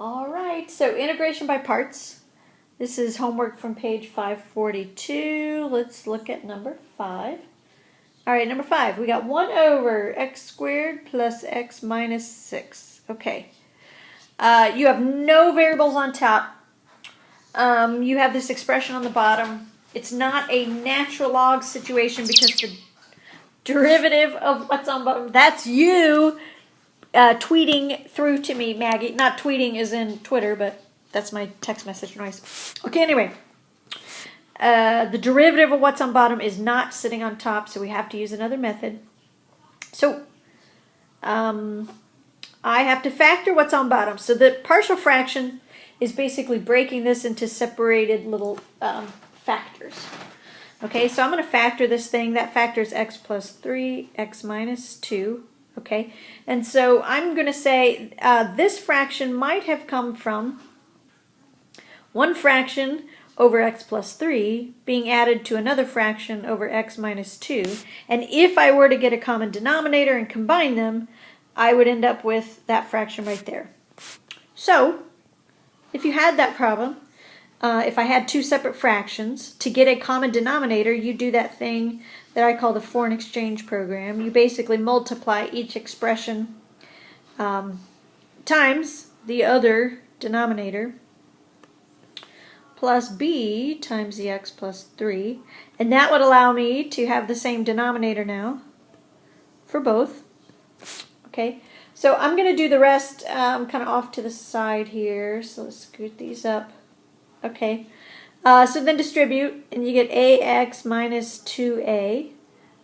All right, so integration by parts. This is homework from page 542. Let's look at number 5. All right, number 5, we got 1 over x squared plus x minus 6. Okay. You have no variables on top. You have this expression on the bottom. It's not a natural log situation because the derivative of what's on bottom, that's you tweeting through to me, Maggie. Not tweeting as in Twitter, but that's my text message noise. Okay, anyway. The derivative of what's on bottom is not sitting on top, so we have to use another method. So, I have to factor what's on bottom. So the partial fraction is basically breaking this into separated little factors. Okay, so I'm going to factor this thing. That factor is x plus 3, x minus 2. Okay, and so I'm going to say this fraction might have come from one fraction over x plus 3 being added to another fraction over x minus 2. And if I were to get a common denominator and combine them, I would end up with that fraction right there. So, if you had that problem, if I had two separate fractions, to get a common denominator, you do that thing that I call the foreign exchange program. You basically multiply each expression times the other denominator plus b times the x plus 3. And that would allow me to have the same denominator now for both. Okay, so I'm going to do the rest kind of off to the side here. So let's scoot these up. Okay, so then distribute, and you get ax minus 2a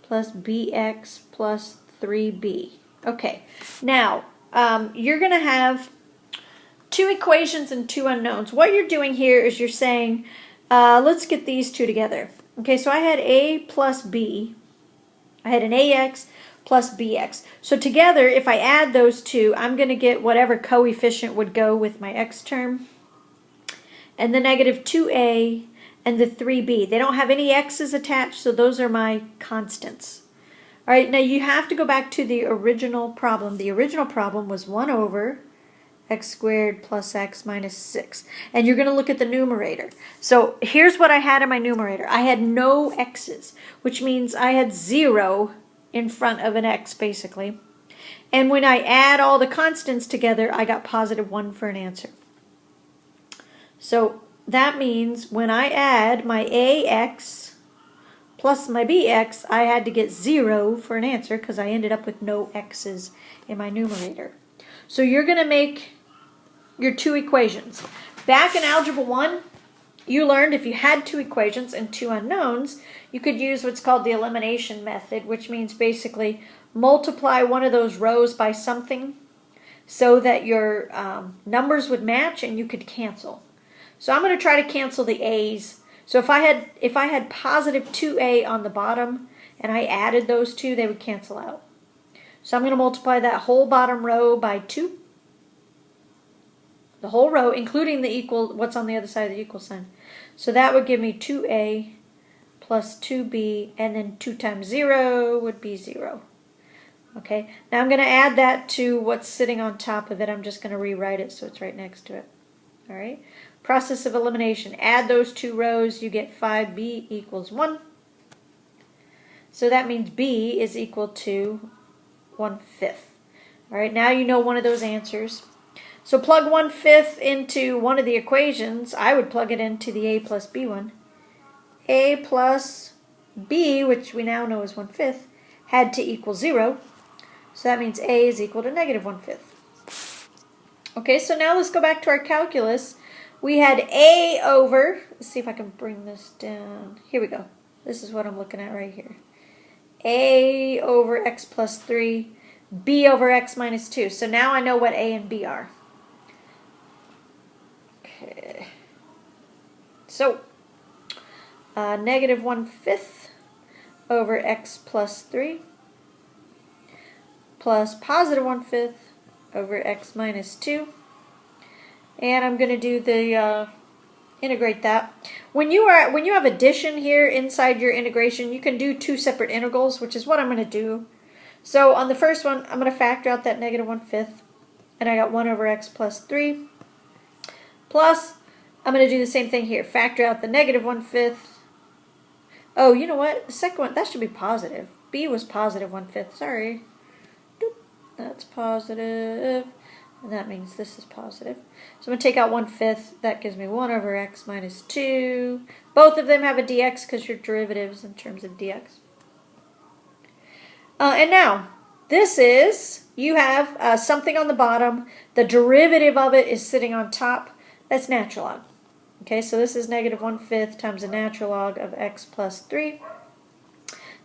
plus bx plus 3b. Okay, now you're going to have two equations and two unknowns. What you're doing here is you're saying, let's get these two together. Okay, so I had a plus b. I had an ax plus bx. So together, if I add those two, I'm going to get whatever coefficient would go with my x term. And the negative 2a and the 3b. They don't have any x's attached, so those are my constants. All right, now you have to go back to the original problem. The original problem was 1 over x squared plus x minus 6. And you're going to look at the numerator. So here's what I had in my numerator. I had no x's, which means I had 0 in front of an x, basically. And when I add all the constants together, I got positive 1 for an answer. So that means when I add my ax plus my bx, I had to get 0 for an answer because I ended up with no x's in my numerator. So you're going to make your two equations. Back in Algebra 1, you learned if you had two equations and two unknowns, you could use what's called the elimination method, which means basically multiply one of those rows by something so that your numbers would match and you could cancel. So I'm going to try to cancel the a's. So if I had positive 2a on the bottom and I added those two, they would cancel out. So I'm going to multiply that whole bottom row by 2. The whole row, including the equal, what's on the other side of the equal sign. So that would give me 2a plus 2b, and then 2 times 0 would be 0. Okay, now I'm going to add that to what's sitting on top of it. I'm just going to rewrite it so it's right next to it. All right, process of elimination. Add those two rows, you get 5b equals 1. So that means b is equal to 1/5. All right, now you know one of those answers. So plug 1/5 into one of the equations. I would plug it into the a plus b one. A plus b, which we now know is 1/5, had to equal 0. So that means a is equal to negative 1/5. Okay, so now let's go back to our calculus. We had a over, let's see if I can bring this down. Here we go. This is what I'm looking at right here. A over x plus 3, b over x minus 2. So now I know what a and b are. Okay. So, negative 1/5 over x plus 3 plus positive 1/5 over x minus 2. And I'm going to do the integrate that. When you have addition here inside your integration, you can do two separate integrals, which is what I'm going to do. So on the first one, I'm going to factor out that negative 1/5, and I got 1 over x plus 3 plus, I'm going to do the same thing here. Factor out the negative 1/5. Oh, you know what? The second one, that should be positive. B was positive 1/5. Sorry. Doop. That's positive. And that means this is positive. So I'm going to take out 1/5. That gives me 1 over x minus 2. Both of them have a dx because you're derivatives in terms of dx. And now, this is, you have something on the bottom. The derivative of it is sitting on top. That's natural log. Okay, so this is negative 1/5 times the natural log of x plus 3.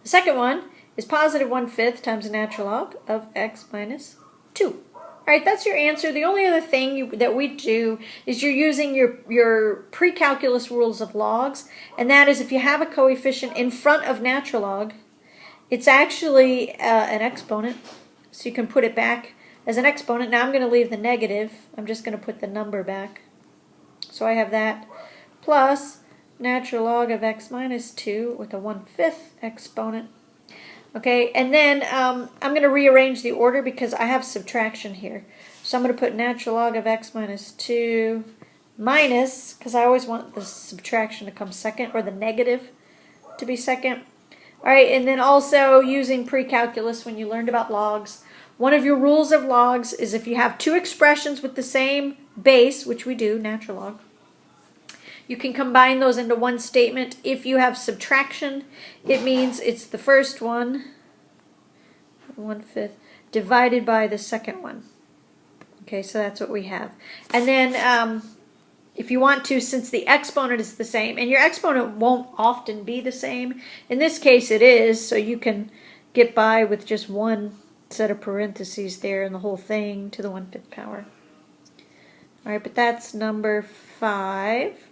The second one is positive 1/5 times the natural log of x minus 2. All right, that's your answer. The only other thing that we do is you're using your pre-calculus rules of logs, and that is if you have a coefficient in front of natural log, it's actually an exponent, so you can put it back as an exponent. Now I'm going to leave the negative. I'm just going to put the number back. So I have that plus natural log of x minus 2 with a 1/5 exponent. Okay, and then I'm going to rearrange the order because I have subtraction here. So I'm going to put natural log of x minus 2 minus, because I always want the subtraction to come second, or the negative to be second. All right, and then also using pre-calculus when you learned about logs, one of your rules of logs is if you have two expressions with the same base, which we do, natural log, you can combine those into one statement. If you have subtraction, it means it's the first one, 1/5, divided by the second one. Okay, so that's what we have. And then if you want to, since the exponent is the same, and your exponent won't often be the same, in this case it is, so you can get by with just one set of parentheses there and the whole thing to the 1/5 power. All right, but that's number 5.